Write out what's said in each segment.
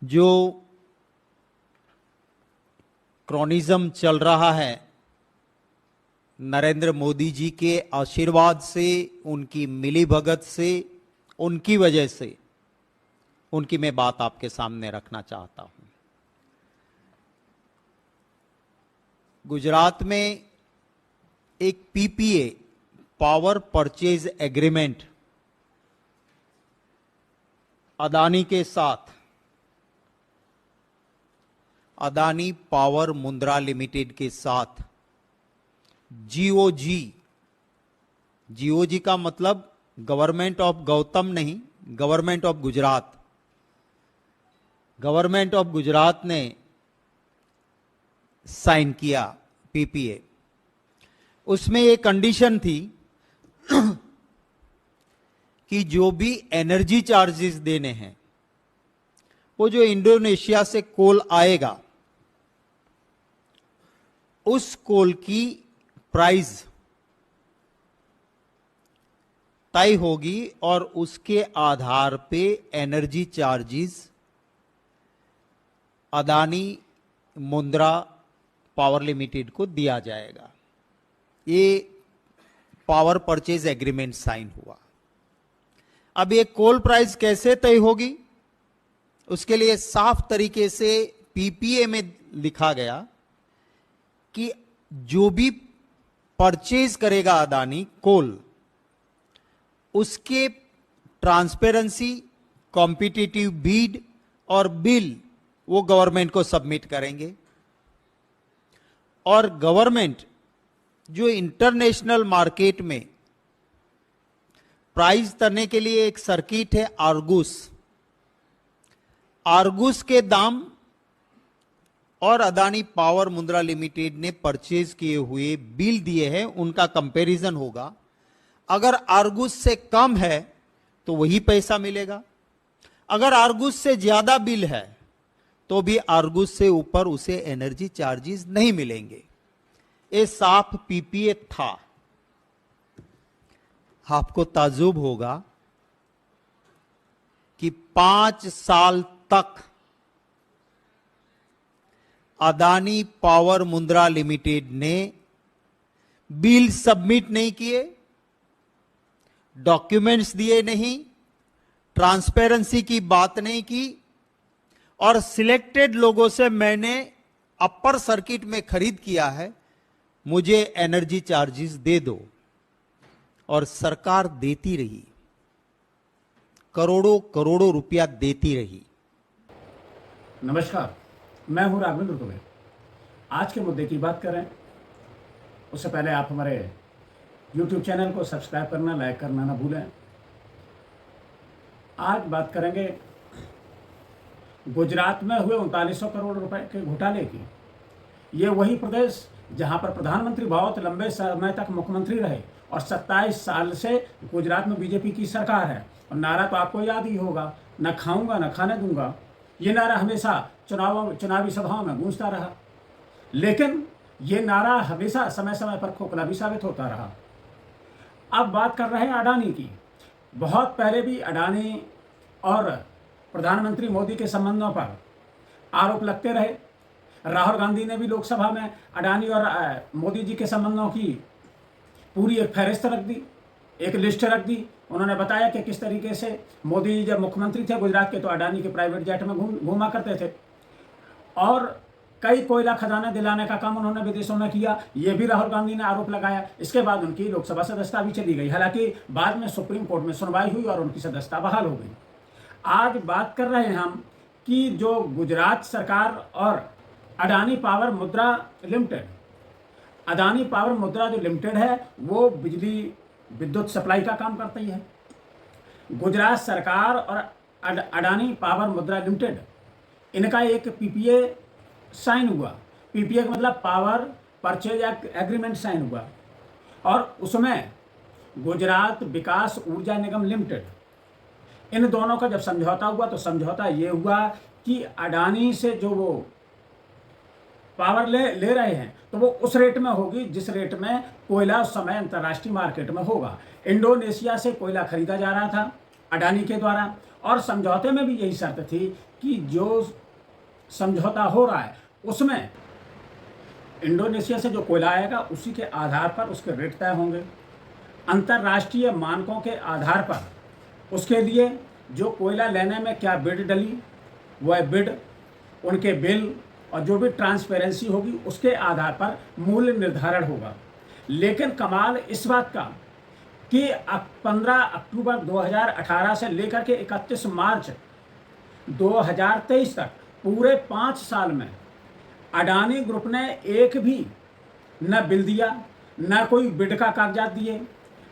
जो क्रॉनिज्म चल रहा है, नरेंद्र मोदी जी के आशीर्वाद से, उनकी मिलीभगत से, उनकी वजह से, उनकी मैं बात आपके सामने रखना चाहता हूं। गुजरात में एक PPA, power purchase agreement, Adani के साथ, अदानी पावर मुंद्रा लिमिटेड के साथ जीओजी, जीओजी का मतलब गवर्नमेंट ऑफ गौतम नहीं, government of Gujarat, government of Gujarat ने साइन किया पीपीए। उसमें एक कंडीशन थी कि जो भी एनर्जी चार्जेस देने हैं, वो जो इंडोनेशिया से कोल आएगा, उस कोल की प्राइस तय होगी और उसके आधार पे energy charges Adani Mundra power limited को दिया जाएगा। ये पावर परचेज एग्रीमेंट साइन हुआ। अब ये कोल प्राइस कैसे तय होगी, उसके लिए साफ तरीके से पीपीए में लिखा गया कि जो भी परचेज करेगा अदानी कोल, उसके ट्रांसपेरेंसी, कॉम्पिटिटिव बीड और बिल वो गवर्नमेंट को सबमिट करेंगे। और गवर्नमेंट जो इंटरनेशनल मार्केट में प्राइस करने के लिए एक सर्किट है आर्गुस, आर्गुस के दाम और अदानी पावर मुंद्रा लिमिटेड ने परचेज किए हुए बिल दिए हैं, उनका कंपैरिजन होगा। अगर आर्गुस से कम है तो वही पैसा मिलेगा, अगर आर्गुस से ज्यादा बिल है तो भी आर्गुस से ऊपर उसे एनर्जी चार्जेस नहीं मिलेंगे। ये साफ पीपीए था। आपको ताज्जुब होगा कि 5 साल तक अदानी पावर मुंद्रा लिमिटेड ने बिल सबमिट नहीं किए, डॉक्यूमेंट्स दिए नहीं, ट्रांसपेरेंसी की बात नहीं की, और सिलेक्टेड लोगों से मैंने अपर सर्किट में खरीद किया है, मुझे एनर्जी चार्जेस दे दो, और सरकार देती रही, करोड़ों करोड़ों रुपया देती रही। नमस्कार, मैं हूं राघवेंद्र दुबे। आज के मुद्दे की बात करें उससे पहले आप हमारे YouTube चैनल को सब्सक्राइब करना, लाइक करना ना भूलें। आज बात करेंगे गुजरात में हुए 3900 करोड़ रुपए के घोटाले की। ये वही प्रदेश जहां पर प्रधानमंत्री बहुत लंबे समय तक मुख्यमंत्री रहे और 27 साल से गुजरात में बीजेपी की सरकार है। और नारा तो आपको याद ही होगा, न खाऊंगा न खाने दूंगा। ये नारा हमेशा चुनावी सभाओं में गूंजता रहा, लेकिन ये नारा हमेशा समय समय पर खोखला भी साबित होता रहा। अब बात कर रहे हैं अडानी की। बहुत पहले भी अडानी और प्रधानमंत्री मोदी के संबंधों पर आरोप लगते रहे। राहुल गांधी ने भी लोकसभा में अडानी और मोदी जी के संबंधों की पूरी एक फहरिस्त रख दी, एक लिस्ट रख दी। उन्होंने बताया कि किस तरीके से मोदी जी जब मुख्यमंत्री थे गुजरात के, तो अडानी के प्राइवेट जेट में घूमा करते थे, और कई कोयला खजाना दिलाने का काम उन्होंने विदेशों में किया। ये भी राहुल गांधी ने आरोप लगाया। इसके बाद उनकी लोकसभा सदस्यता भी चली गई। हालांकि बाद में सुप्रीम कोर्ट में सुनवाई हुई और उनकी सदस्यता बहाल हो गई। आज बात कर रहे हैं हम कि जो गुजरात सरकार और अडानी पावर मुद्रा लिमिटेड, अदानी पावर मुद्रा जो लिमिटेड है वो बिजली विद्युत सप्लाई का काम करती है। गुजरात सरकार और अडानी पावर मुद्रा लिमिटेड, इनका एक पीपीए साइन हुआ। पीपीए का मतलब पावर परचेज एग्रीमेंट साइन हुआ, और उसमें गुजरात विकास ऊर्जा निगम लिमिटेड, इन दोनों का जब समझौता हुआ तो समझौता ये हुआ कि अडानी से जो वो पावर ले रहे हैं तो वो उस रेट में होगी जिस रेट में कोयला उस समय अंतर्राष्ट्रीय मार्केट में होगा। इंडोनेशिया से कोयला खरीदा जा रहा था अडानी के द्वारा, और समझौते में भी यही शर्त थी कि जो समझौता हो रहा है उसमें इंडोनेशिया से जो कोयला आएगा उसी के आधार पर उसके रेट तय होंगे। अंतर्राष्ट्रीय मानकों के आधार पर उसके लिए जो कोयला लेने में क्या बिड डली, वह बिड, उनके बिल और जो भी ट्रांसपेरेंसी होगी उसके आधार पर मूल्य निर्धारण होगा। लेकिन कमाल इस बात का कि 15 अक्टूबर 2018 से लेकर के 31 मार्च 2023 तक पूरे 5 साल में अडानी ग्रुप ने एक भी न बिल दिया, न कोई बिड का कागजात दिए,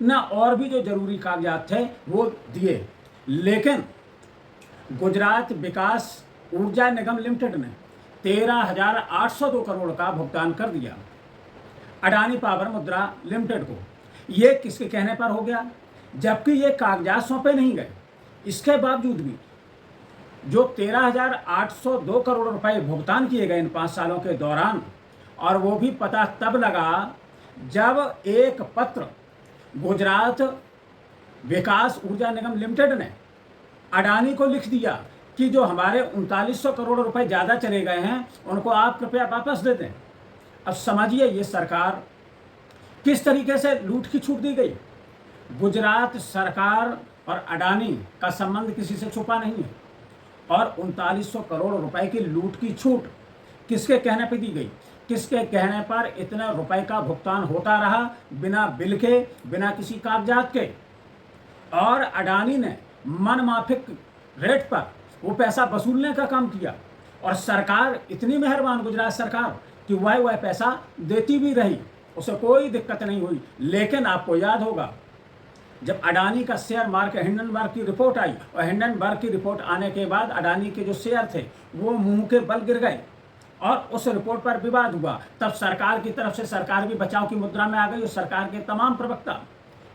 न और भी जो जरूरी कागजात थे वो दिए। लेकिन गुजरात विकास ऊर्जा निगम लिमिटेड ने 13,802 करोड़ का भुगतान कर दिया अडानी पावर मुद्रा लिमिटेड को। ये किसके कहने पर हो गया, जबकि ये कागजात सौंपे नहीं गए। इसके बावजूद भी जो 13,802 करोड़ रुपए भुगतान किए गए इन 5 सालों के दौरान, और वो भी पता तब लगा जब एक पत्र गुजरात विकास ऊर्जा निगम लिमिटेड ने अडानी को लिख दिया कि जो हमारे 3900 करोड़ रुपए ज़्यादा चले गए हैं उनको आप कृपया वापस दे दें। अब समझिए ये सरकार किस तरीके से लूट की छूट दी गई। गुजरात सरकार और अडानी का संबंध किसी से छुपा नहीं है, और 3900 करोड़ रुपए की लूट की छूट किसके कहने पर दी गई, किसके कहने पर इतने रुपए का भुगतान होता रहा बिना बिल के, बिना किसी कागजात के। और अडानी ने मनमाफिक रेट पर वो पैसा वसूलने का काम किया, और सरकार इतनी मेहरबान गुजरात सरकार कि वह पैसा देती भी रही, उसे कोई दिक्कत नहीं हुई। लेकिन आपको याद होगा जब अडानी का शेयर मार्केट हिंडनबर्ग की रिपोर्ट आई, और हिंडनबर्ग की रिपोर्ट आने के बाद अडानी के जो शेयर थे वो मुंह के बल गिर गए और उस रिपोर्ट पर विवाद हुआ। तब सरकार की तरफ से सरकार भी बचाव की मुद्रा में आ गई, और सरकार के तमाम प्रवक्ता,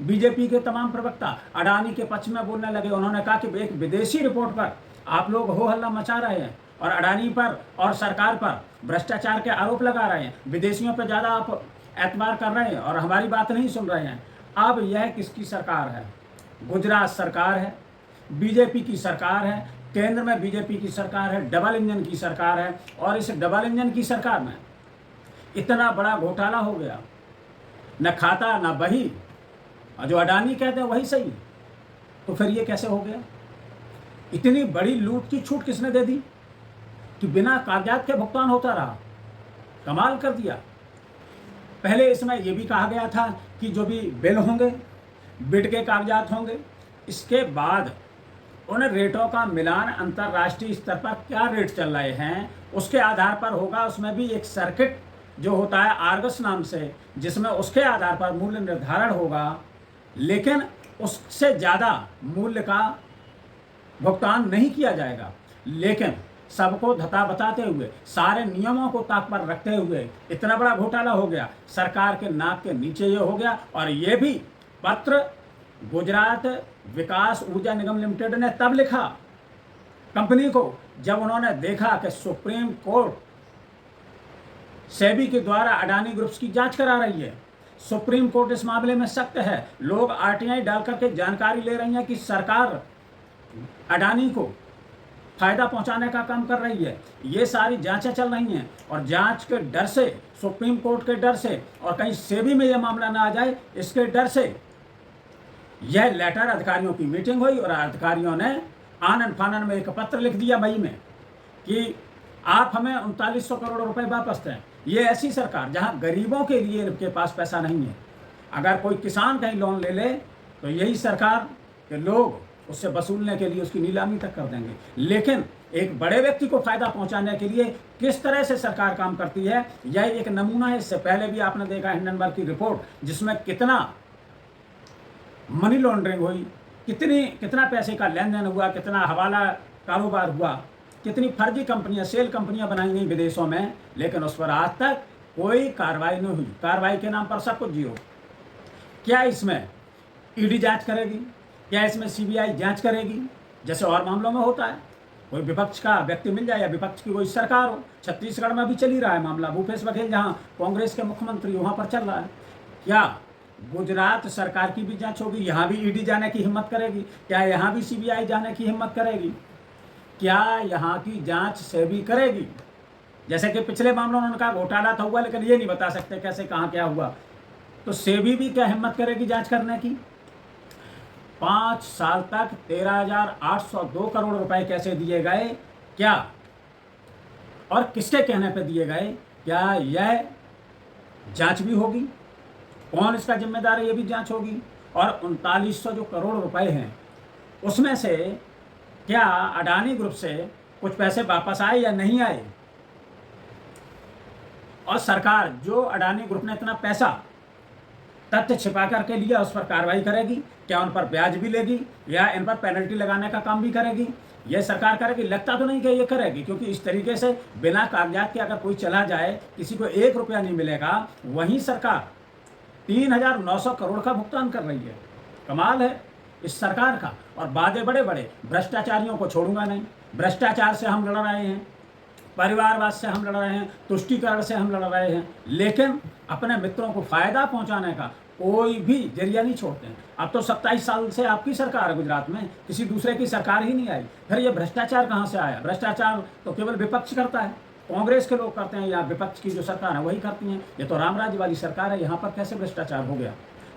बीजेपी के तमाम प्रवक्ता अडानी के पक्ष में बोलने लगे। उन्होंने कहा कि एक विदेशी रिपोर्ट पर आप लोग हो हल्ला मचा रहे हैं और अडानी पर और सरकार पर भ्रष्टाचार के आरोप लगा रहे हैं, विदेशियों पर ज़्यादा आप एतबार कर रहे हैं और हमारी बात नहीं सुन रहे हैं। अब यह किसकी सरकार है? गुजरात सरकार है, बीजेपी की सरकार है, केंद्र में बीजेपी की सरकार है, डबल इंजन की सरकार है। और इस डबल इंजन की सरकार में इतना बड़ा घोटाला हो गया, न खाता न बही, और जो अडानी कहते हैं वही सही। तो फिर ये कैसे हो गया? इतनी बड़ी लूट की छूट किसने दे दी कि बिना कागजात के भुगतान होता रहा? कमाल कर दिया। पहले इसमें यह भी कहा गया था कि जो भी बिल होंगे, बिड के कागजात होंगे, इसके बाद उन रेटों का मिलान अंतर्राष्ट्रीय स्तर पर क्या रेट चल रहे हैं उसके आधार पर होगा। उसमें भी एक सर्किट जो होता है आर्गस नाम से, जिसमें उसके आधार पर मूल्य निर्धारण होगा, लेकिन उससे ज़्यादा मूल्य का भुगतान नहीं किया जाएगा। लेकिन सबको धता बताते हुए, सारे नियमों को ताक पर रखते हुए इतना बड़ा घोटाला हो गया, सरकार के नाक के नीचे ये हो गया। और ये भी पत्र गुजरात विकास ऊर्जा निगम लिमिटेड ने तब लिखा कंपनी को जब उन्होंने देखा कि सुप्रीम कोर्ट सेबी के द्वारा अडानी ग्रुप्स की जांच करा रही है, सुप्रीम कोर्ट इस मामले में सख्त है, लोग आरटीआई डाल करके जानकारी ले रही है कि सरकार अडानी को फायदा पहुंचाने का काम कर रही है। ये सारी जांचें चल रही हैं, और जांच के डर से, सुप्रीम कोर्ट के डर से, और कहीं सेबी में यह मामला ना आ जाए इसके डर से यह लेटर अधिकारियों की मीटिंग हुई, और अधिकारियों ने आनन फानन में एक पत्र लिख दिया मई में कि आप हमें 3900 करोड़ रुपए वापस दें। ये ऐसी सरकार जहां गरीबों के लिए इनके पास पैसा नहीं है। अगर कोई किसान कहीं लोन ले ले तो यही सरकार के लोग उससे वसूलने के लिए उसकी नीलामी तक कर देंगे। लेकिन एक बड़े व्यक्ति को फायदा पहुंचाने के लिए किस तरह से सरकार काम करती है, यह एक नमूना है। इससे पहले भी आपने देखा हिंडनबर्ग की रिपोर्ट, जिसमें कितना मनी लॉन्ड्रिंग हुई, कितना पैसे का लेन देन हुआ, कितना हवाला कारोबार हुआ, कितनी फर्जी कंपनियां, सेल कंपनियां बनाई गई विदेशों में, लेकिन उस पर आज तक कोई कार्रवाई नहीं हुई। कार्रवाई के नाम पर सब कुछ जीरो। क्या इसमें ईडी जांच करेगी? क्या इसमें सीबीआई जांच करेगी जैसे और मामलों में होता है? कोई विपक्ष का व्यक्ति मिल जाए या विपक्ष की कोई सरकार हो। छत्तीसगढ़ में भी चल ही रहा है मामला, भूपेश बघेल जहां कांग्रेस के मुख्यमंत्री, वहां पर चल रहा है। क्या गुजरात सरकार की भी जांच होगी? यहाँ भी ईडी जाने की हिम्मत करेगी? क्या यहाँ भी सीबीआई जाने की हिम्मत करेगी? क्या यहाँ की जांच सेबी करेगी? जैसे कि पिछले मामलों में उन्होंने कहा घोटाला था हुआ, लेकिन ये नहीं बता सकते कैसे कहाँ क्या हुआ। तो सेबी भी क्या हिम्मत करेगी जांच करने की? 5 साल तक 13,802 करोड़ रुपए कैसे दिए गए, क्या और किसके कहने पे दिए गए? क्या यह जांच भी होगी? कौन इसका जिम्मेदार है, ये भी जांच होगी। और 3900 जो करोड़ रुपए हैं, उसमें से क्या अडानी ग्रुप से कुछ पैसे वापस आए या नहीं आए? और सरकार जो अडानी ग्रुप ने इतना पैसा तथ्य छिपा करके लिया, उस पर कार्रवाई करेगी? क्या उन पर ब्याज भी लेगी या इन पर पेनल्टी लगाने का काम भी करेगी? ये सरकार करेगी? लगता तो नहीं कि ये करेगी, क्योंकि इस तरीके से बिना कागजात के अगर कोई चला जाए, किसी को 1 रुपया नहीं मिलेगा, वहीं सरकार 3,900 करोड़ का भुगतान कर रही है। कमाल है इस सरकार का। और वादे बड़े बड़े, भ्रष्टाचारियों को छोड़ूंगा नहीं, भ्रष्टाचार से हम लड़ रहे हैं, परिवारवाद से हम लड़ रहे हैं, तुष्टीकरण से हम लड़ रहे हैं, लेकिन अपने मित्रों को फायदा पहुंचाने का कोई भी जरिया नहीं छोड़ते हैं। अब तो 27 साल से आपकी सरकार है गुजरात में, किसी दूसरे की सरकार ही नहीं आई। फिर ये भ्रष्टाचार कहाँ से आया? भ्रष्टाचार तो केवल विपक्ष करता है, कांग्रेस के लोग करते हैं, या विपक्ष की जो सरकार है वही करती हैं। ये तो रामराज्य वाली सरकार है, यहाँ पर कैसे भ्रष्टाचार हो गया?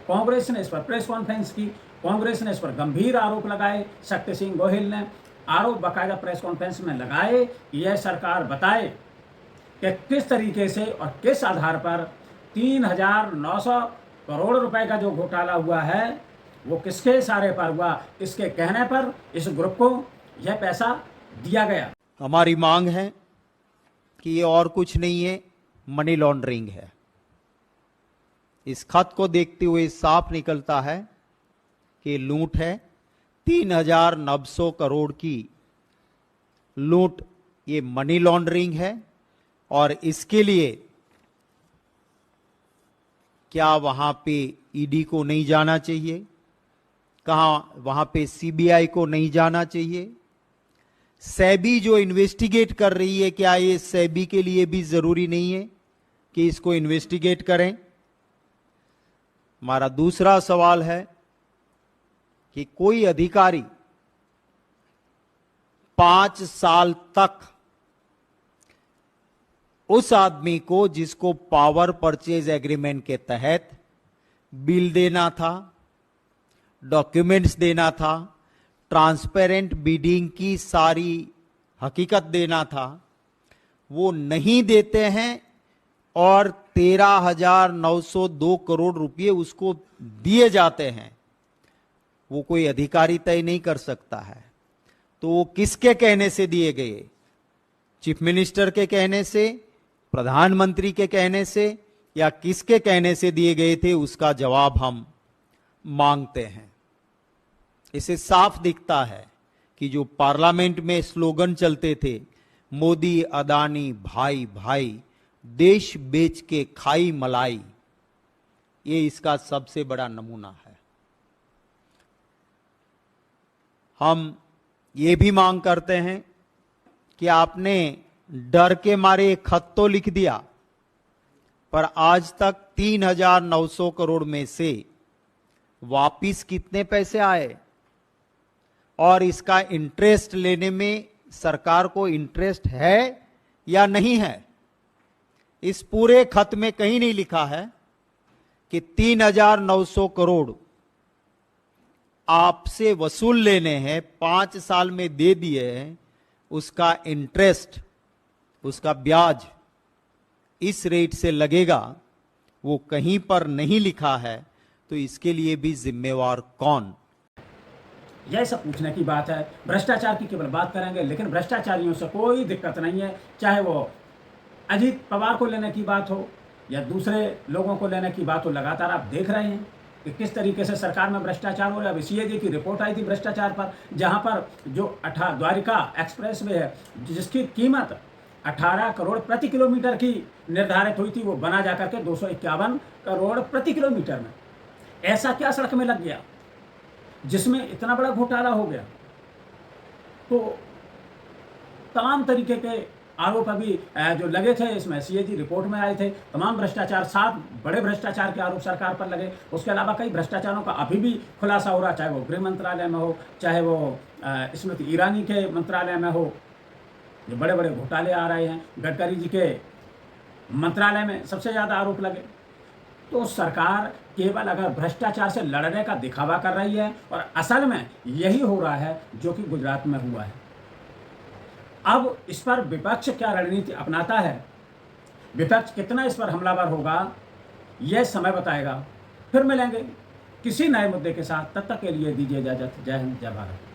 कांग्रेस ने इस पर प्रेस कॉन्फ्रेंस की, कांग्रेस ने इस पर गंभीर आरोप लगाए। शक्ति सिंह गोहिल ने आरोप बाकायदा प्रेस कॉन्फ्रेंस में लगाए कि यह सरकार बताए कि किस तरीके से और किस आधार पर 3,900 करोड़ रुपए का जो घोटाला हुआ है वो किसके इशारे पर हुआ, किसके कहने पर इस ग्रुप को यह पैसा दिया गया। हमारी मांग है कि ये और कुछ नहीं है, मनी लॉन्ड्रिंग है। इस खत को देखते हुए साफ निकलता है कि लूट है। 3,900 करोड़ की लूट, ये मनी लॉन्ड्रिंग है। और इसके लिए क्या वहां पे ईडी को नहीं जाना चाहिए? कहाँ वहां पे सीबीआई को नहीं जाना चाहिए? सेबी जो इन्वेस्टिगेट कर रही है, क्या ये सेबी के लिए भी जरूरी नहीं है कि इसको इन्वेस्टिगेट करें? हमारा दूसरा सवाल है कि कोई अधिकारी 5 साल तक उस आदमी को जिसको पावर परचेज एग्रीमेंट के तहत बिल देना था, डॉक्यूमेंट्स देना था, ट्रांसपेरेंट बिडिंग की सारी हकीकत देना था, वो नहीं देते हैं और 13,902 करोड़ रुपए उसको दिए जाते हैं, वो कोई अधिकारी तय नहीं कर सकता है। तो वो किसके कहने से दिए गए? चीफ मिनिस्टर के कहने से, प्रधानमंत्री के कहने से, या किसके कहने से दिए गए थे? उसका जवाब हम मांगते हैं। इसे साफ दिखता है कि जो पार्लियामेंट में स्लोगन चलते थे, मोदी अदानी भाई भाई, देश बेच के खाई मलाई, ये इसका सबसे बड़ा नमूना है। हम ये भी मांग करते हैं कि आपने डर के मारे एक खत तो लिख दिया, पर आज तक 3,900 करोड़ में से वापिस कितने पैसे आए? और इसका इंटरेस्ट लेने में सरकार को इंटरेस्ट है या नहीं है? इस पूरे खत में कहीं नहीं लिखा है कि 3,900 करोड़ आपसे वसूल लेने हैं, 5 साल में दे दिए हैं, उसका इंटरेस्ट, उसका ब्याज इस रेट से लगेगा, वो कहीं पर नहीं लिखा है। तो इसके लिए भी जिम्मेवार कौन? यह सब पूछने की बात है। भ्रष्टाचार की केवल बात करेंगे, लेकिन भ्रष्टाचारियों से कोई दिक्कत नहीं है, चाहे वो अजीत पवार को लेने की बात हो या दूसरे लोगों को लेने की बात हो। लगातार आप देख रहे हैं कि किस तरीके से सरकार में भ्रष्टाचार हो रहा है। अभी सीएजी की रिपोर्ट आई थी भ्रष्टाचार पर, जहां पर जो द्वारिका एक्सप्रेस वे है, जिसकी कीमत 18 करोड़ प्रति किलोमीटर की निर्धारित हुई थी, वो बना जाकर के 251 करोड़ प्रति किलोमीटर में। ऐसा क्या सड़क में लग गया जिसमें इतना बड़ा घोटाला हो गया? तो तमाम तरीके के आरोप अभी जो लगे थे इसमें सीएजी रिपोर्ट में आए थे, तमाम भ्रष्टाचार, 7 बड़े भ्रष्टाचार के आरोप सरकार पर लगे। उसके अलावा कई भ्रष्टाचारों का अभी भी खुलासा हो रहा, चाहे वो गृह मंत्रालय में हो, चाहे वो स्मृति ईरानी के मंत्रालय में हो। जो बड़े बड़े घोटाले आ रहे हैं, गडकरी जी के मंत्रालय में सबसे ज़्यादा आरोप लगे। तो सरकार केवल अगर भ्रष्टाचार से लड़ने का दिखावा कर रही है, और असल में यही हो रहा है जो कि गुजरात में हुआ है। अब इस पर विपक्ष क्या रणनीति अपनाता है, विपक्ष कितना इस पर हमलावर होगा, यह समय बताएगा। फिर मिलेंगे किसी नए मुद्दे के साथ, तब तक के लिए दीजिए इजाजत। जय हिंद, जय भारत।